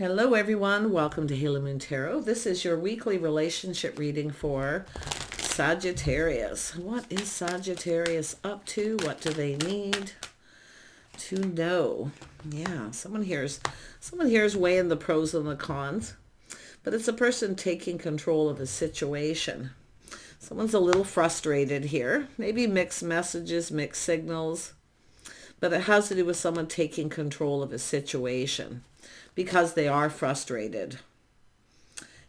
Hello everyone, welcome to Halo Moon Tarot. This is your weekly relationship reading for Sagittarius. What is Sagittarius up to? What do they need to know? Yeah, someone here is weighing the pros and the cons, but it's a person taking control of a situation. Someone's a little frustrated here, maybe mixed messages, mixed signals, but it has to do with someone taking control of a situation because they are frustrated.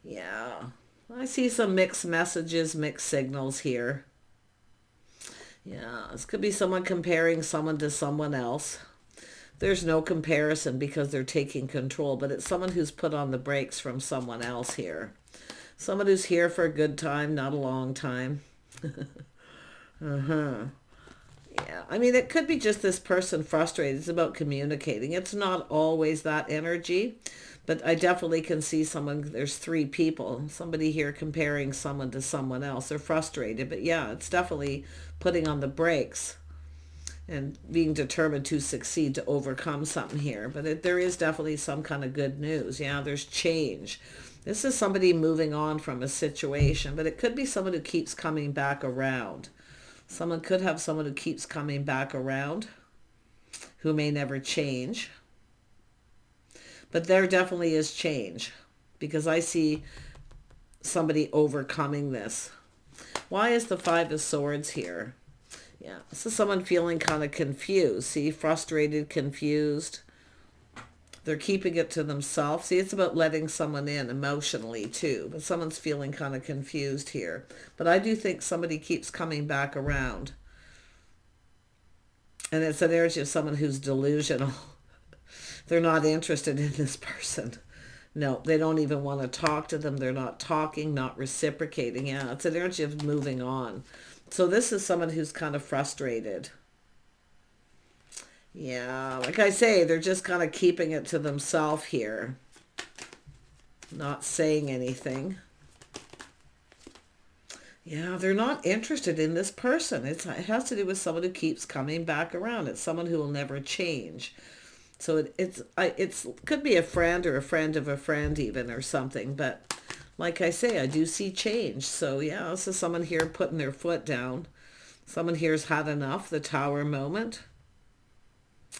Yeah, I see some mixed messages, mixed signals here. Yeah, this could be someone comparing someone to someone else. There's no comparison because they're taking control, but it's someone who's put on the brakes from someone else here. Someone who's here for a good time, not a long time. Yeah, I mean, it could be just this person frustrated. It's about communicating. It's not always that energy, but I definitely can see someone, there's three people, somebody here comparing someone to someone else. They're frustrated, but yeah, it's definitely putting on the brakes and being determined to succeed, to overcome something here. But there is definitely some kind of good news. Yeah, there's change. This is somebody moving on from a situation, but it could be someone who keeps coming back around. Someone could have someone who keeps coming back around, who may never change. But there definitely is change, because I see somebody overcoming this. Why is the Five of Swords here? Yeah, this is someone feeling kind of confused. See, frustrated, confused. They're keeping it to themselves. See, it's about letting someone in emotionally too. But someone's feeling kind of confused here. But I do think somebody keeps coming back around. And it's an energy of someone who's delusional. They're not interested in this person. No, they don't even want to talk to them. They're not talking, not reciprocating. Yeah, it's an energy of moving on. So this is someone who's kind of frustrated. Yeah, like I say, they're just kind of keeping it to themselves here. Not saying anything. Yeah, they're not interested in this person. It has to do with someone who keeps coming back around. It's someone who will never change. So it could be a friend or a friend of a friend even or something. But like I say, I do see change. So yeah, this is someone here putting their foot down. Someone here's had enough, the Tower moment.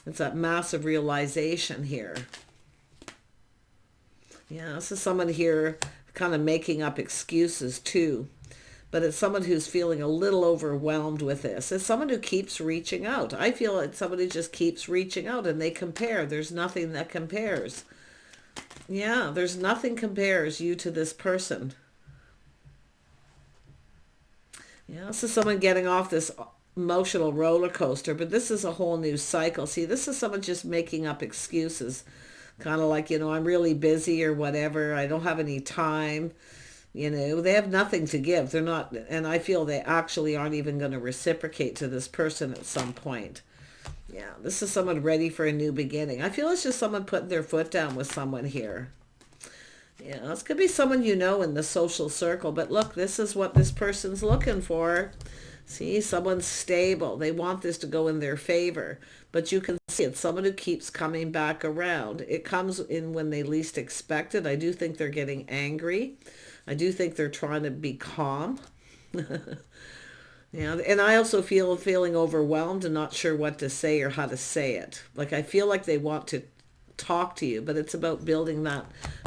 It's that massive realization here. Yeah, this is someone here kind of making up excuses too. But it's someone who's feeling a little overwhelmed with this. It's someone who keeps reaching out. I feel it's somebody who just keeps reaching out and they compare. There's nothing that compares. Yeah, there's nothing compares you to this person. Yeah, this is someone getting off this emotional roller coaster, but this is a whole new cycle. See, this is someone just making up excuses, kind of like, I'm really busy or whatever. I don't have any time. They have nothing to give. They're not, and I feel they actually aren't even going to reciprocate to this person at some point. Yeah, this is someone ready for a new beginning. I feel it's just someone putting their foot down with someone here. Yeah, this could be someone in the social circle, but look, this is what this person's looking for. See, someone's stable. They want this to go in their favor. But you can see it's someone who keeps coming back around. It comes in when they least expect it. I do think they're getting angry. I do think they're trying to be calm. Yeah, and I also feeling overwhelmed and not sure what to say or how to say it. Like, I feel like they want to talk to you, but it's about building that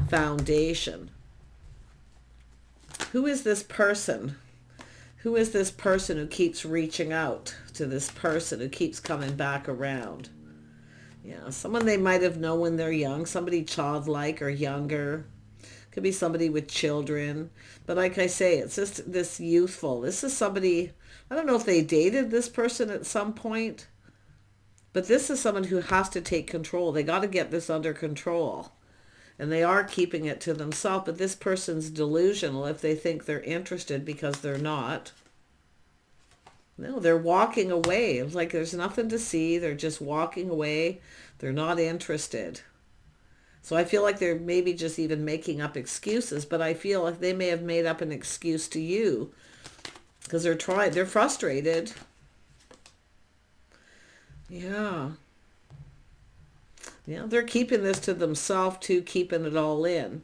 foundation. Who is this person? Who is this person who keeps reaching out to this person, who keeps coming back around? Yeah, someone they might have known when they're young, somebody childlike or younger. Could be somebody with children. But like I say, it's just this youthful. This is somebody, I don't know if they dated this person at some point, but this is someone who has to take control. They got to get this under control. And they are keeping it to themselves, but this person's delusional if they think they're interested, because they're not. No, they're walking away. It's like there's nothing to see. They're just walking away. They're not interested. So I feel like they're maybe just even making up excuses, but I feel like they may have made up an excuse to you because they're frustrated. Yeah. Yeah, they're keeping this to themselves too, keeping it all in.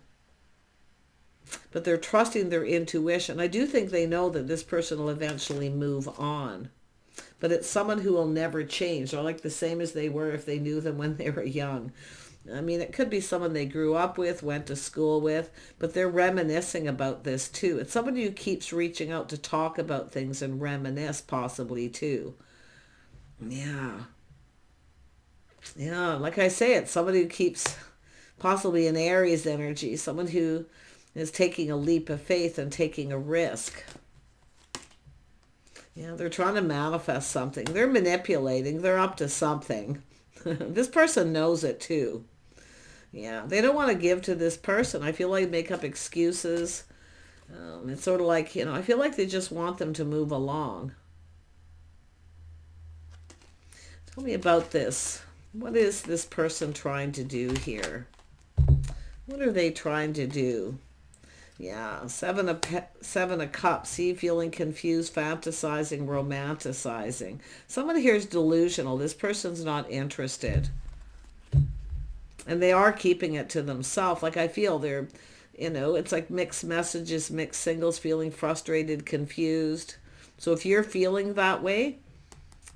But they're trusting their intuition. I do think they know that this person will eventually move on. But it's someone who will never change. They're like the same as they were if they knew them when they were young. I mean, it could be someone they grew up with, went to school with, but they're reminiscing about this too. It's somebody who keeps reaching out to talk about things and reminisce possibly too. Yeah. Yeah, like I say, it's somebody who keeps possibly an Aries energy, someone who is taking a leap of faith and taking a risk. Yeah, they're trying to manifest something. They're manipulating. They're up to something. This person knows it too. Yeah, they don't want to give to this person. I feel like they make up excuses. It's sort of like, I feel like they just want them to move along. Tell me about this. What is this person trying to do here? What are they trying to do? Yeah, seven of cups. See, feeling confused, fantasizing, romanticizing. Somebody here is delusional. This person's not interested. And they are keeping it to themselves. Like I feel they're, it's like mixed messages, mixed signals, feeling frustrated, confused. So if you're feeling that way,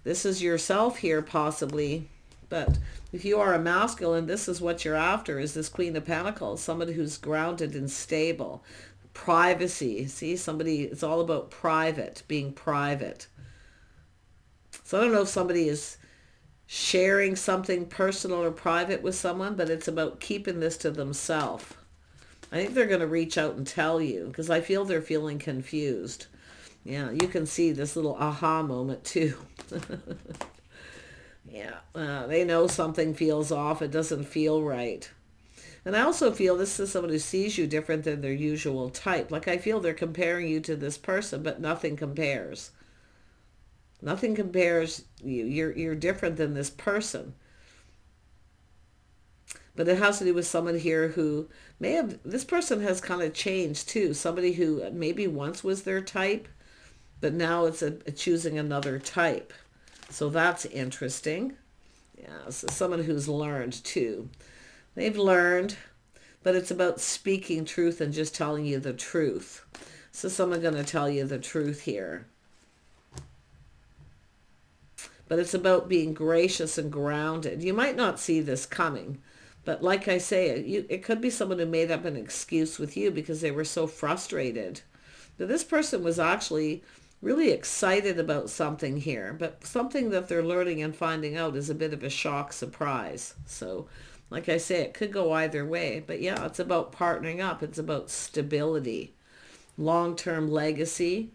this is yourself here possibly. But if you are a masculine, this is what you're after, is this Queen of Pentacles, somebody who's grounded and stable. Privacy. See, somebody, it's all about private, being private. So I don't know if somebody is sharing something personal or private with someone, but it's about keeping this to themselves. I think they're going to reach out and tell you, because I feel they're feeling confused. Yeah, you can see this little aha moment too. Yeah, they know something feels off. It doesn't feel right. And I also feel this is someone who sees you different than their usual type. Like I feel they're comparing you to this person, but nothing compares. Nothing compares you. You're different than this person. But it has to do with someone here who this person has kind of changed too. Somebody who maybe once was their type, but now it's choosing another type. So that's interesting. Yeah, so someone who's learned too. They've learned, but it's about speaking truth and just telling you the truth. So someone's going to tell you the truth here. But it's about being gracious and grounded. You might not see this coming, but like I say, it could be someone who made up an excuse with you because they were so frustrated. But this person was actually really excited about something here, but something that they're learning and finding out is a bit of a shock surprise. So like I say, it could go either way, but yeah, it's about partnering up. It's about stability, long-term legacy.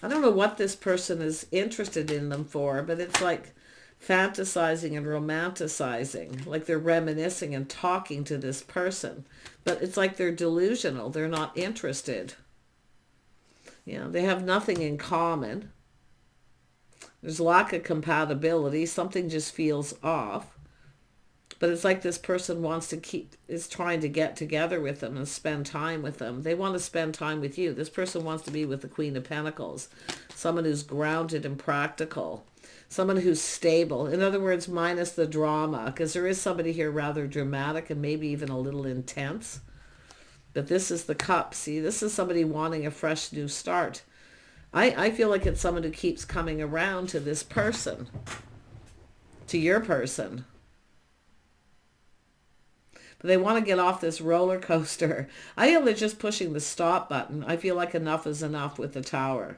I don't know what this person is interested in them for, but it's like fantasizing and romanticizing, like they're reminiscing and talking to this person, but it's like they're delusional. They're not interested. Yeah, they have nothing in common. There's lack of compatibility. Something just feels off. But it's like this person is trying to get together with them and spend time with them. They want to spend time with you. This person wants to be with the Queen of Pentacles. Someone who's grounded and practical. Someone who's stable. In other words, minus the drama. Because there is somebody here rather dramatic and maybe even a little intense. But this is the cup. See, this is somebody wanting a fresh new start. I feel like it's someone who keeps coming around to this person. To your person. But they want to get off this roller coaster. I feel they're just pushing the stop button. I feel like enough is enough with the Tower.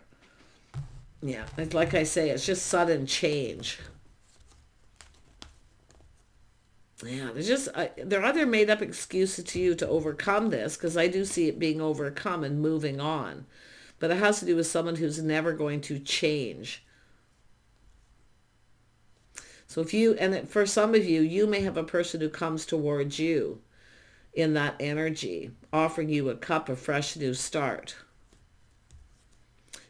Yeah, like I say, it's just sudden change. Yeah, they're either made up excuses to you to overcome this, because I do see it being overcome and moving on. But it has to do with someone who's never going to change. So for some of you, you may have a person who comes towards you in that energy, offering you a cup of fresh new start.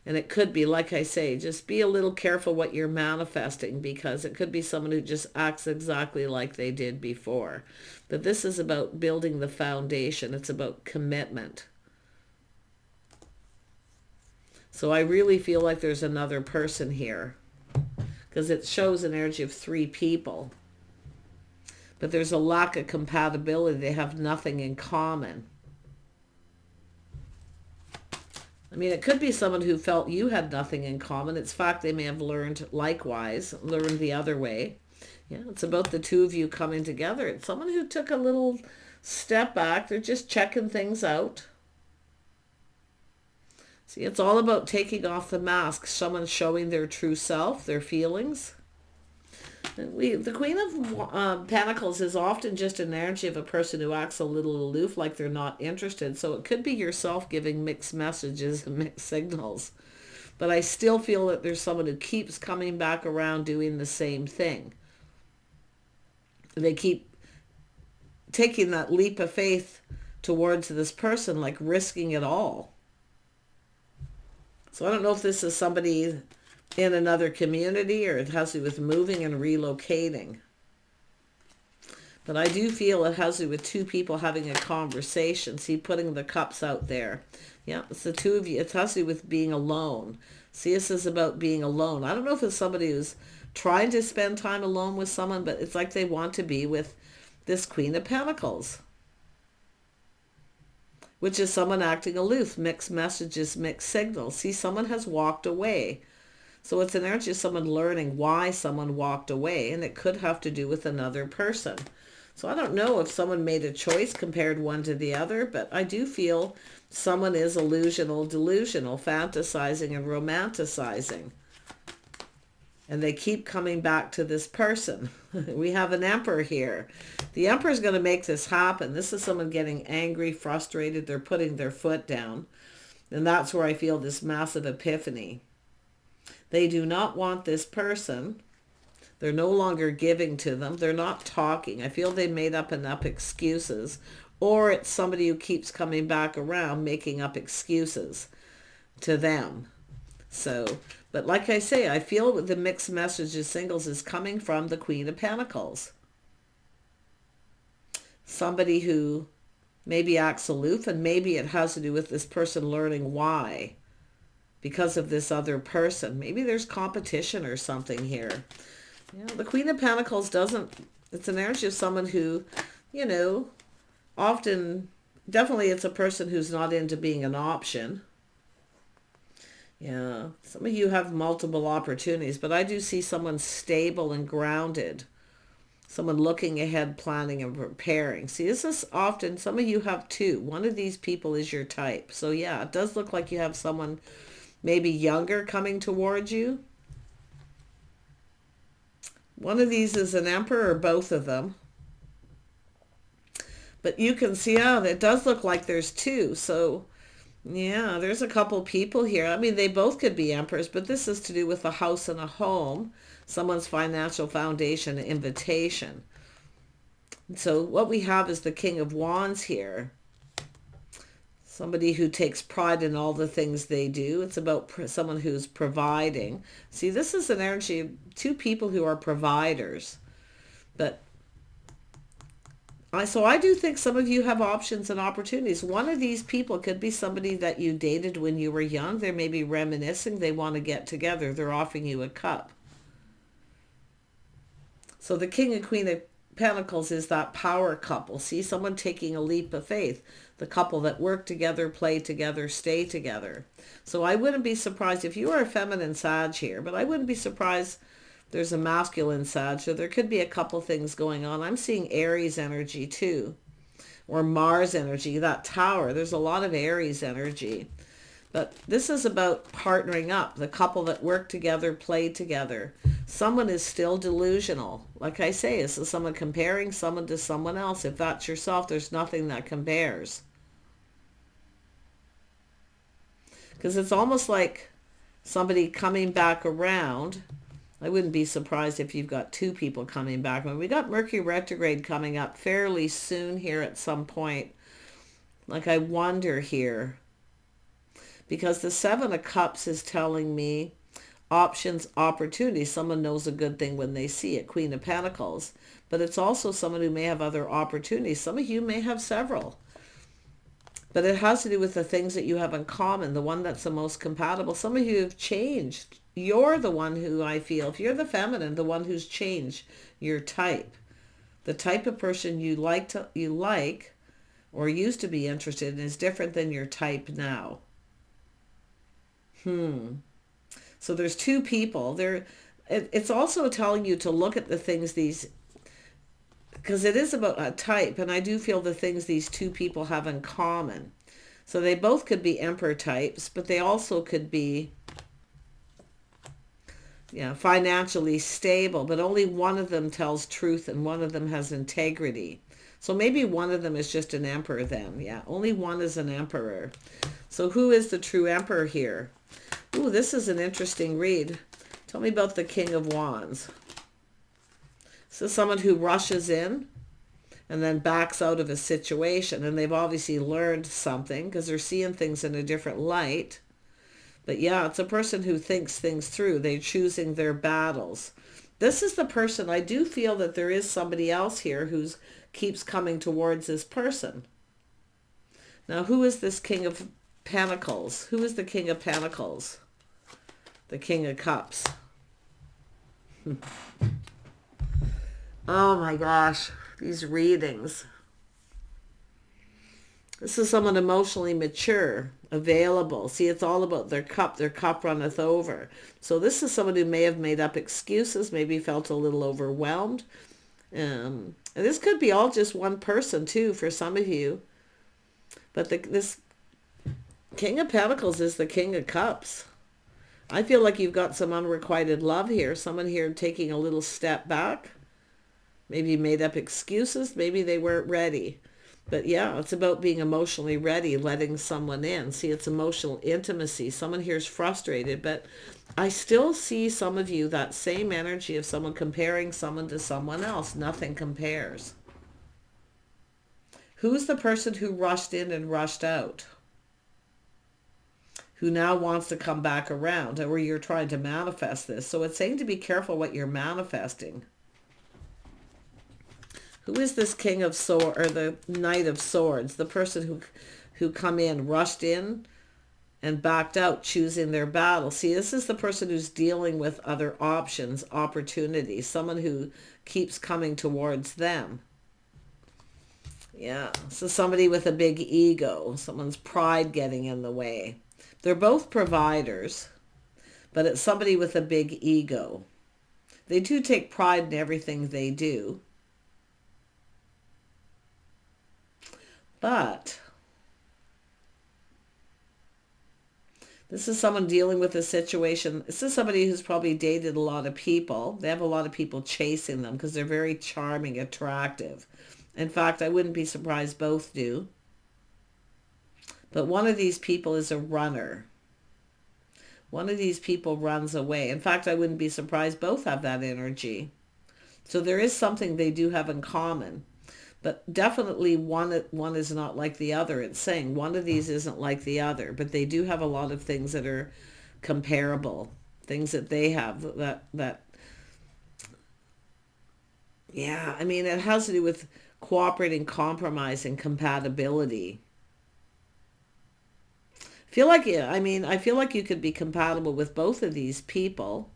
And it could be, like I say, just be a little careful what you're manifesting, because it could be someone who just acts exactly like they did before. But this is about building the foundation. It's about commitment. So I really feel like there's another person here, because it shows an energy of 3 people. but there's a lack of compatibility. They have nothing in common. I mean, it could be someone who felt you had nothing in common. It's fact they may have learned likewise, learned the other way. Yeah, it's about the two of you coming together. It's someone who took a little step back. They're just checking things out. See, it's all about taking off the mask. Someone showing their true self, their feelings. The Queen of Pentacles is often just an energy of a person who acts a little aloof, like they're not interested. So it could be yourself giving mixed messages and mixed signals. But I still feel that there's someone who keeps coming back around doing the same thing. They keep taking that leap of faith towards this person, like risking it all. So I don't know if this is somebody in another community or it has to do with moving and relocating. But I do feel it has to do with two people having a conversation. See, putting the cups out there. Yeah, it's the two of you. It has to do with being alone. See, this is about being alone. I don't know if it's somebody who's trying to spend time alone with someone, but it's like they want to be with this Queen of Pentacles, which is someone acting aloof, mixed messages, mixed signals. See, someone has walked away. So it's an energy of someone learning why someone walked away, and it could have to do with another person. So I don't know if someone made a choice, compared one to the other, but I do feel someone is illusional, delusional, fantasizing and romanticizing. And they keep coming back to this person. We have an Emperor here. The Emperor is going to make this happen. This is someone getting angry, frustrated. They're putting their foot down. And that's where I feel this massive epiphany. They do not want this person. They're no longer giving to them. They're not talking. I feel they made up enough excuses. Or it's somebody who keeps coming back around making up excuses to them. So, but like I say, I feel the mixed messages singles is coming from the Queen of Pentacles. Somebody who maybe acts aloof, and maybe it has to do with this person learning why. Because of this other person. Maybe there's competition or something here. You know, the Queen of Pentacles doesn't, it's an energy of someone who, you know, often, definitely it's a person who's not into being an option. Yeah, some of you have multiple opportunities, but I do see someone stable and grounded. Someone looking ahead, planning and preparing. See, this is often, some of you have two. One of these people is your type. So yeah, it does look like you have someone maybe younger coming towards you. One of these is an Emperor or both of them. But you can see, oh, it does look like there's two. So yeah, there's a couple people here. I mean, they both could be Emperors, but this is to do with a house and a home, someone's financial foundation, invitation. So what we have is the King of Wands here. Somebody who takes pride in all the things they do. It's about someone who's providing. See, this is an energy of two people who are providers. But so I do think some of you have options and opportunities. One of these people could be somebody that you dated when you were young. They may be reminiscing. They want to get together. They're offering you a cup. So the King and Queen of Pentacles is that power couple. See, someone taking a leap of faith. The couple that work together, play together, stay together. So I wouldn't be surprised if you are a feminine Sag here, but I wouldn't be surprised there's a masculine Sag. So there could be a couple things going on. I'm seeing Aries energy too, or Mars energy, that tower. There's a lot of Aries energy. But this is about partnering up, the couple that work together, play together. Someone is still delusional. Like I say, this is someone comparing someone to someone else. If that's yourself, there's nothing that compares. Because it's almost like somebody coming back around. I wouldn't be surprised if you've got two people coming back. When we got Mercury retrograde coming up fairly soon here at some point. Like I wonder here. Because the Seven of Cups is telling me options, opportunities. Someone knows a good thing when they see it, Queen of Pentacles. But it's also someone who may have other opportunities. Some of you may have several. But it has to do with the things that you have in common, the one that's the most compatible. Some of you have changed. You're the one who I feel, if you're the feminine, the one who's changed your type. The type of person you like or used to be interested in is different than your type now. So there's two people there. It's also telling you to look at the things because it is about a type, and I do feel the things these two people have in common. So they both could be emperor types, but they also could be financially stable, but only one of them tells truth and one of them has integrity. So maybe one of them is just an emperor then. Yeah, only one is an emperor. So who is the true emperor here? Ooh, this is an interesting read. Tell me about the King of Wands. So someone who rushes in and then backs out of a situation, and they've obviously learned something because they're seeing things in a different light. But yeah, it's a person who thinks things through. They're choosing their battles. This is the person. I do feel that there is somebody else here who keeps coming towards this person. Now, who is this King of Pentacles? Who is the King of Pentacles? The King of Cups. Oh my gosh, these readings. This is someone emotionally mature, available. See, it's all about their cup runneth over. So this is someone who may have made up excuses, maybe felt a little overwhelmed. And this could be all just one person too for some of you. But this King of Pentacles is the King of Cups. I feel like you've got some unrequited love here. Someone here taking a little step back. Maybe made up excuses. Maybe they weren't ready. But yeah, it's about being emotionally ready, letting someone in. See, it's emotional intimacy. Someone here is frustrated, but I still see some of you, that same energy of someone comparing someone to someone else. Nothing compares. Who's the person who rushed in and rushed out? Who now wants to come back around, or you're trying to manifest this. So it's saying to be careful what you're manifesting. Who is this King of Swords, or the Knight of Swords? The person who come in, rushed in, and backed out, choosing their battle. See, this is the person who's dealing with other options, opportunities. Someone who keeps coming towards them. Yeah, so somebody with a big ego. Someone's pride getting in the way. They're both providers, but it's somebody with a big ego. They do take pride in everything they do. But this is someone dealing with a situation. This is somebody who's probably dated a lot of people. They have a lot of people chasing them because they're very charming, attractive. In fact, I wouldn't be surprised both do. But one of these people is a runner. One of these people runs away. In fact, I wouldn't be surprised both have that energy. So there is something they do have in common. But definitely one is not like the other. It's saying one of these isn't like the other. But they do have a lot of things that are comparable. Things that they have that yeah, I mean, it has to do with cooperating, compromise, and compatibility. I feel like you could be compatible with both of these people.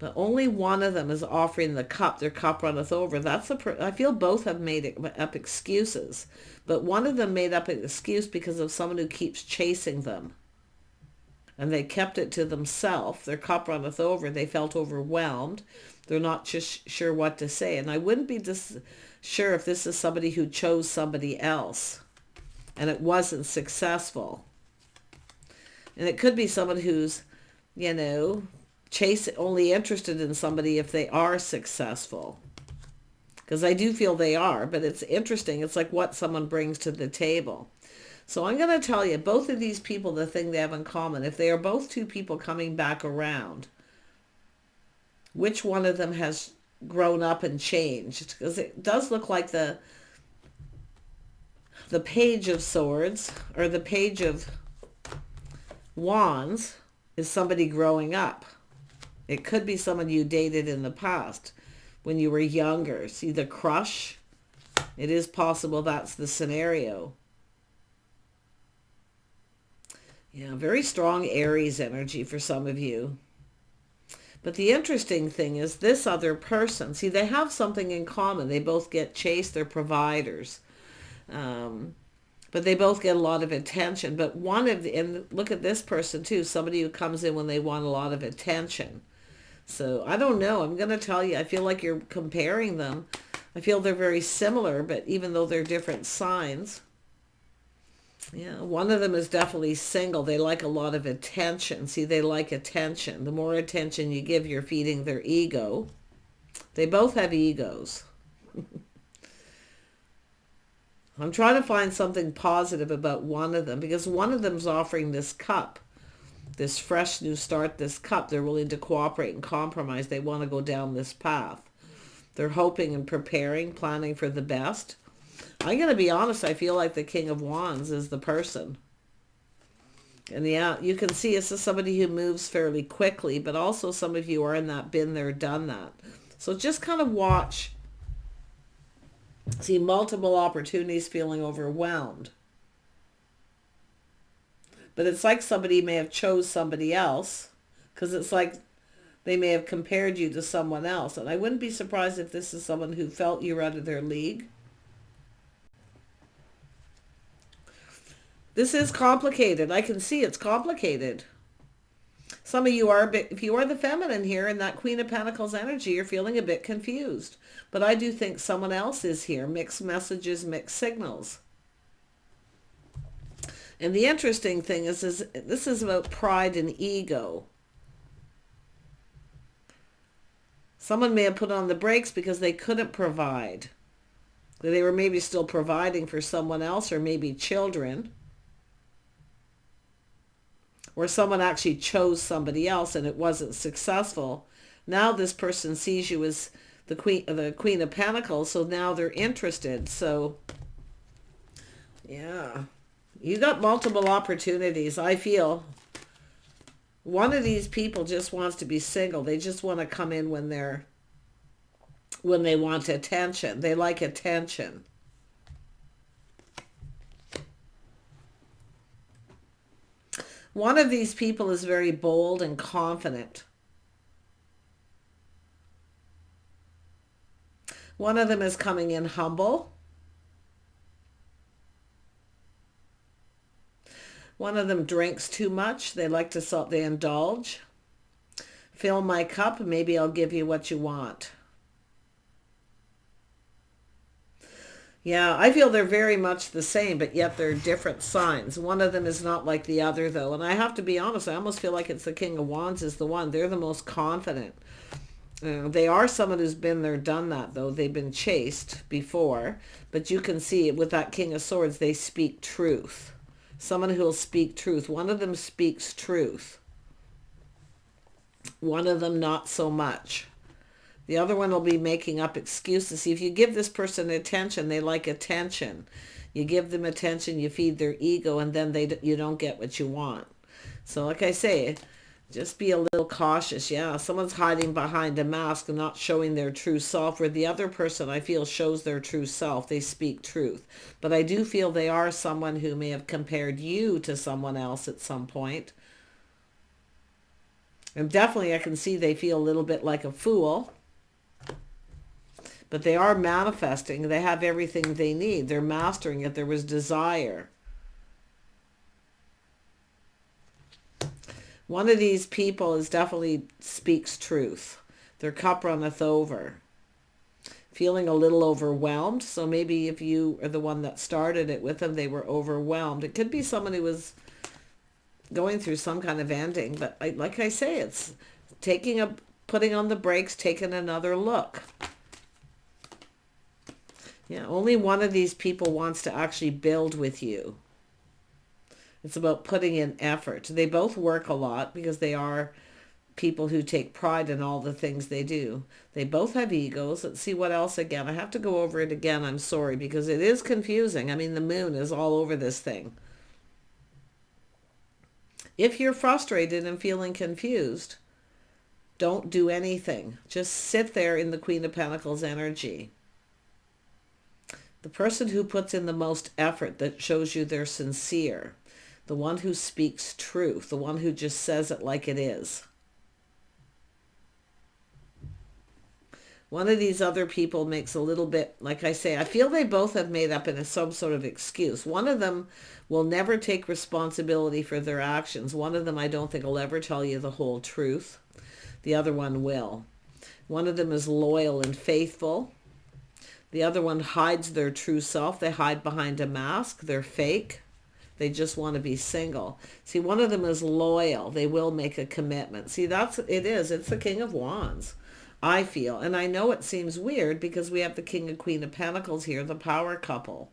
But only one of them is offering the cup. Their cup runneth over. I feel both have made up excuses. But one of them made up an excuse because of someone who keeps chasing them. And they kept it to themselves. Their cup runneth over. They felt overwhelmed. They're not just sure what to say. And I wouldn't be sure if this is somebody who chose somebody else and it wasn't successful. And it could be someone who's, only interested in somebody if they are successful. Because I do feel they are, but it's interesting. It's like what someone brings to the table. So I'm going to tell you, both of these people, the thing they have in common, if they are both two people coming back around, which one of them has grown up and changed? Because it does look like the Page of Swords, or the Page of Wands, is somebody growing up. It could be someone you dated in the past when you were younger. See the crush? It is possible that's the scenario. Yeah, very strong Aries energy for some of you. But the interesting thing is this other person, see, they have something in common. They both get chased. They're providers. But they both get a lot of attention. But and look at this person too, somebody who comes in when they want a lot of attention. So I don't know. I'm going to tell you, I feel like you're comparing them. I feel they're very similar, but even though they're different signs. Yeah, one of them is definitely single. They like a lot of attention. See, they like attention. The more attention you give, you're feeding their ego. They both have egos. I'm trying to find something positive about one of them because one of them's offering this cup, this fresh new start, this cup. They're willing to cooperate and compromise. They want to go down this path. They're hoping and preparing, planning for the best. I'm going to be honest, I feel like the King of Wands is the person. And yeah, you can see this is somebody who moves fairly quickly, but also some of you are in that been there, done that. So just kind of watch. See multiple opportunities, feeling overwhelmed. But it's like somebody may have chose somebody else, because it's like they may have compared you to someone else. And I wouldn't be surprised if this is someone who felt you're out of their league. This is complicated. I can see it's complicated. Some of you are a bit, if you are the feminine here in that Queen of Pentacles energy, you're feeling a bit confused. But I do think someone else is here. Mixed messages, mixed signals. And the interesting thing is this is about pride and ego. Someone may have put on the brakes because they couldn't provide. They were maybe still providing for someone else or maybe children. Or someone actually chose somebody else and it wasn't successful. Now this person sees you as the Queen of Pentacles, so now they're interested. So, yeah. You got multiple opportunities, I feel. One of these people just wants to be single. They just want to come in when they want attention. They like attention. One of these people is very bold and confident. One of them is coming in humble. One of them drinks too much. They like to they indulge. Fill my cup, maybe I'll give you what you want. Yeah, I feel they're very much the same, but yet they're different signs. One of them is not like the other, though. And I have to be honest, I almost feel like it's the King of Wands is the one. They're the most confident. They are someone who's been there, done that, though. They've been chased before. But you can see with that King of Swords, they speak truth. Someone who will speak truth. One of them speaks truth. One of them not so much. The other one will be making up excuses. See, if you give this person attention, they like attention. You give them attention, you feed their ego, and then you don't get what you want. So like I say, just be a little cautious. Yeah, someone's hiding behind a mask and not showing their true self, where the other person, I feel, shows their true self. They speak truth. But I do feel they are someone who may have compared you to someone else at some point. And definitely I can see they feel a little bit like a fool. But they are manifesting. They have everything they need. They're mastering it. There was desire. One of these people is definitely speaks truth. Their cup runneth over. Feeling a little overwhelmed. So maybe if you are the one that started it with them, they were overwhelmed. It could be someone who was going through some kind of ending. But like I say, it's putting on the brakes, taking another look. Yeah, only one of these people wants to actually build with you. It's about putting in effort. They both work a lot because they are people who take pride in all the things they do. They both have egos. Let's see what else again. I have to go over it again. I'm sorry, because it is confusing. I mean, the moon is all over this thing. If you're frustrated and feeling confused, don't do anything. Just sit there in the Queen of Pentacles energy. The person who puts in the most effort, that shows you they're sincere. The one who speaks truth. The one who just says it like it is. One of these other people makes a little bit, like I say, I feel they both have made up in some sort of excuse. One of them will never take responsibility for their actions. One of them I don't think will ever tell you the whole truth. The other one will. One of them is loyal and faithful. The other one hides their true self. They hide behind a mask. They're fake. They just want to be single. See, one of them is loyal. They will make a commitment. See, it's the King of Wands, I feel. And I know it seems weird because we have the King and Queen of Pentacles here, the power couple.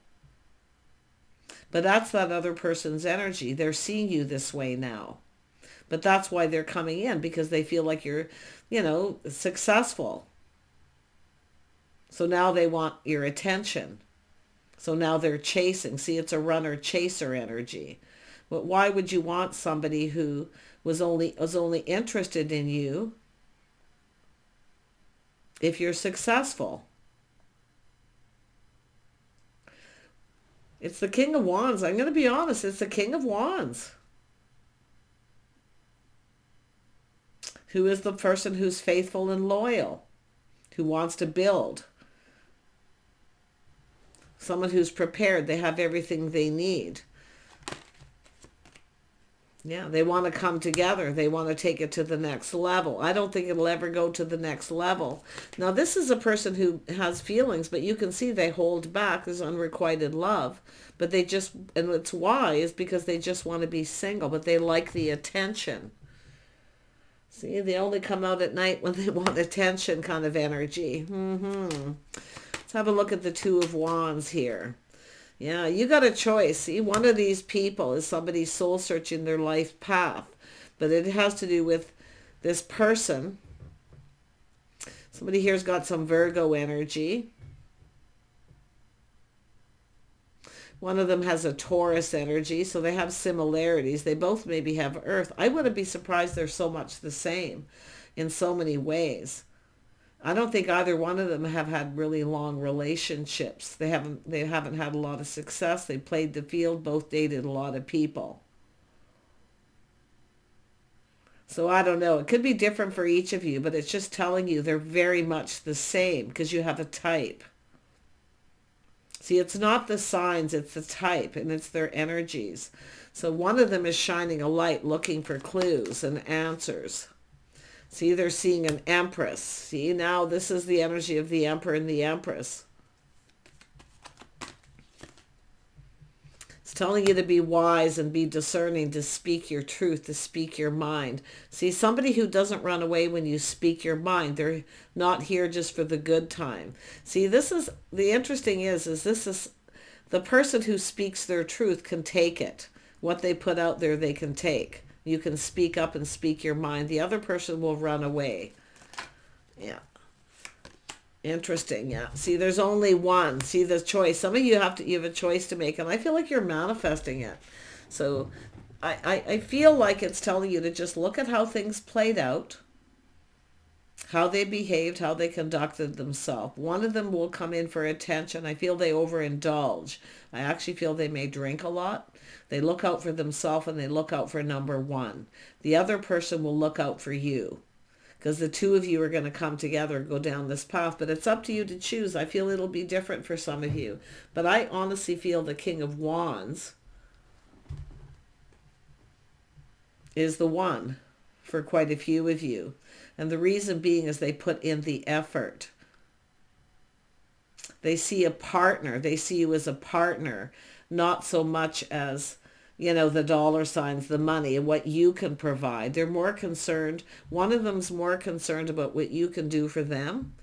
But that's that other person's energy. They're seeing you this way now. But that's why they're coming in, because they feel like you're, successful. So now they want your attention. So now they're chasing. See, it's a runner-chaser energy. But why would you want somebody who was only interested in you if you're successful? It's the King of Wands. I'm going to be honest. It's the King of Wands. Who is the person who's faithful and loyal, who wants to build. Someone who's prepared. They have everything they need. Yeah, they want to come together. They want to take it to the next level. I don't think it'll ever go to the next level. Now, this is a person who has feelings, but you can see they hold back. There's unrequited love. But and it's why, is because they just want to be single, but they like the attention. See, they only come out at night when they want attention kind of energy. Let's have a look at the Two of Wands here. Yeah, you got a choice. See, one of these people is somebody soul searching their life path. But it has to do with this person. Somebody here's got some Virgo energy. One of them has a Taurus energy, so they have similarities. They both maybe have Earth. I wouldn't be surprised they're so much the same in so many ways. I don't think either one of them have had really long relationships. They haven't had a lot of success. They played the field, both dated a lot of people. So I don't know. It could be different for each of you, but it's just telling you they're very much the same because you have a type. See, it's not the signs, it's the type, and it's their energies. So one of them is shining a light, looking for clues and answers. See, they're seeing an Empress. See, now this is the energy of the Emperor and the Empress. It's telling you to be wise and be discerning, to speak your truth, to speak your mind. See, somebody who doesn't run away when you speak your mind, they're not here just for the good time. See, the interesting is this is the person who speaks their truth can take it. What they put out there, they can take. You can speak up and speak your mind. The other person will run away. Yeah. Interesting, yeah. See, there's only one. See the choice. Some of you have a choice to make, and I feel like you're manifesting it. So I feel like it's telling you to just look at how things played out, how they behaved, how they conducted themselves. One of them will come in for attention. I feel they overindulge. I actually feel they may drink a lot. They look out for themselves and they look out for number one. The other person will look out for you because the two of you are going to come together and go down this path. But it's up to you to choose. I feel it'll be different for some of you. But I honestly feel the King of Wands is the one for quite a few of you. And the reason being is they put in the effort. They see a partner. They see you as a partner, not so much as, the dollar signs, the money, and what you can provide. They're more concerned. One of them's more concerned about what you can do for them.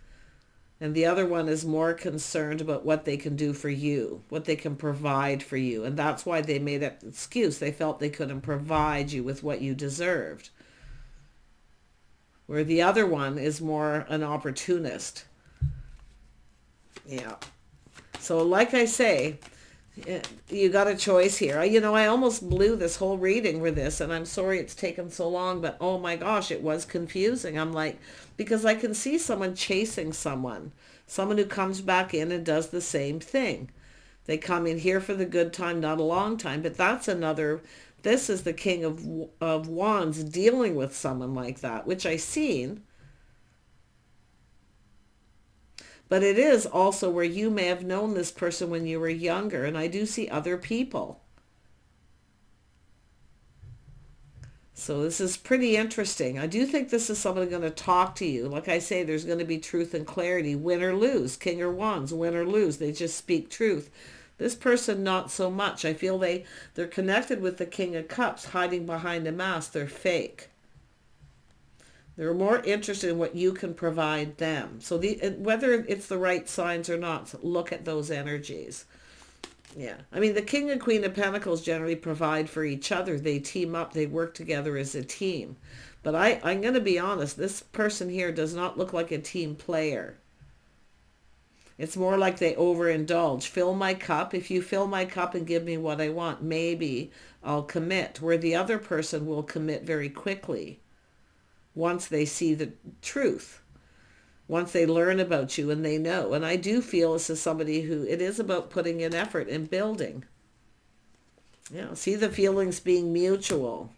And the other one is more concerned about what they can do for you, what they can provide for you. And that's why they made an excuse. They felt they couldn't provide you with what you deserved. Where the other one is more an opportunist. Yeah. So like I say, you got a choice here. I almost blew this whole reading with this, and I'm sorry it's taken so long, but oh my gosh, it was confusing. I'm like, because I can see someone chasing someone who comes back in and does the same thing. They come in here for the good time, not a long time, but this is the King of Wands dealing with someone like that, which I seen. But it is also where you may have known this person when you were younger, and I do see other people. So this is pretty interesting. I do think this is somebody going to talk to you. Like I say, there's going to be truth and clarity. Win or lose. King or Wands, win or lose. They just speak truth. This person, not so much. I feel they're connected with the King of Cups, hiding behind a mask. They're fake. They're more interested in what you can provide them. So whether it's the right signs or not, look at those energies. Yeah. I mean, the King and Queen of Pentacles generally provide for each other. They team up. They work together as a team. But I'm going to be honest. This person here does not look like a team player. It's more like they overindulge. Fill my cup. If you fill my cup and give me what I want, maybe I'll commit. Where the other person will commit very quickly once they see the truth. Once they learn about you and they know. And I do feel this is somebody who, it is about putting in effort and building. Yeah, see the feelings being mutual.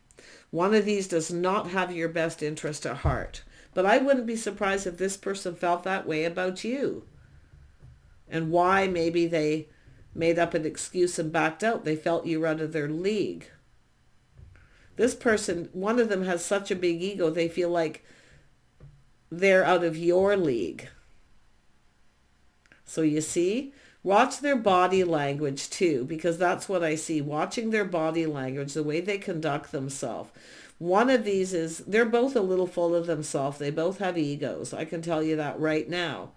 One of these does not have your best interest at heart. But I wouldn't be surprised if this person felt that way about you. And why maybe they made up an excuse and backed out. They felt you were out of their league. This person, one of them has such a big ego, they feel like they're out of your league. So you see, watch their body language too, because that's what I see. Watching their body language, the way they conduct themselves. One of these is, they're both a little full of themselves. They both have egos. I can tell you that right now.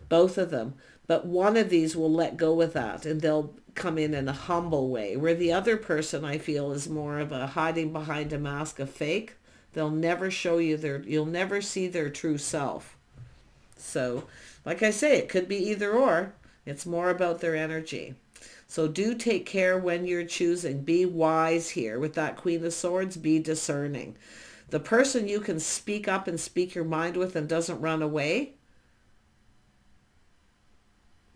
Both of them. But one of these will let go of that and they'll come in a humble way. Where the other person, I feel, is more of a hiding behind a mask of fake. They'll never show you you'll never see their true self. So, like I say, it could be either or. It's more about their energy. So do take care when you're choosing. Be wise here. With that Queen of Swords, be discerning. The person you can speak up and speak your mind with and doesn't run away,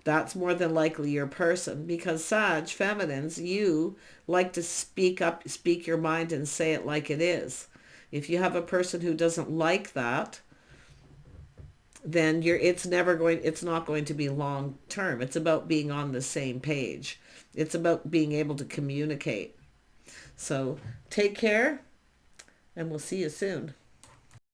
that's more than likely your person. Because Sag, feminines, you like to speak up, speak your mind and say it like it is. If you have a person who doesn't like that, then it's not going to be long term. It's about being on the same page. It's about being able to communicate. So take care and we'll see you soon.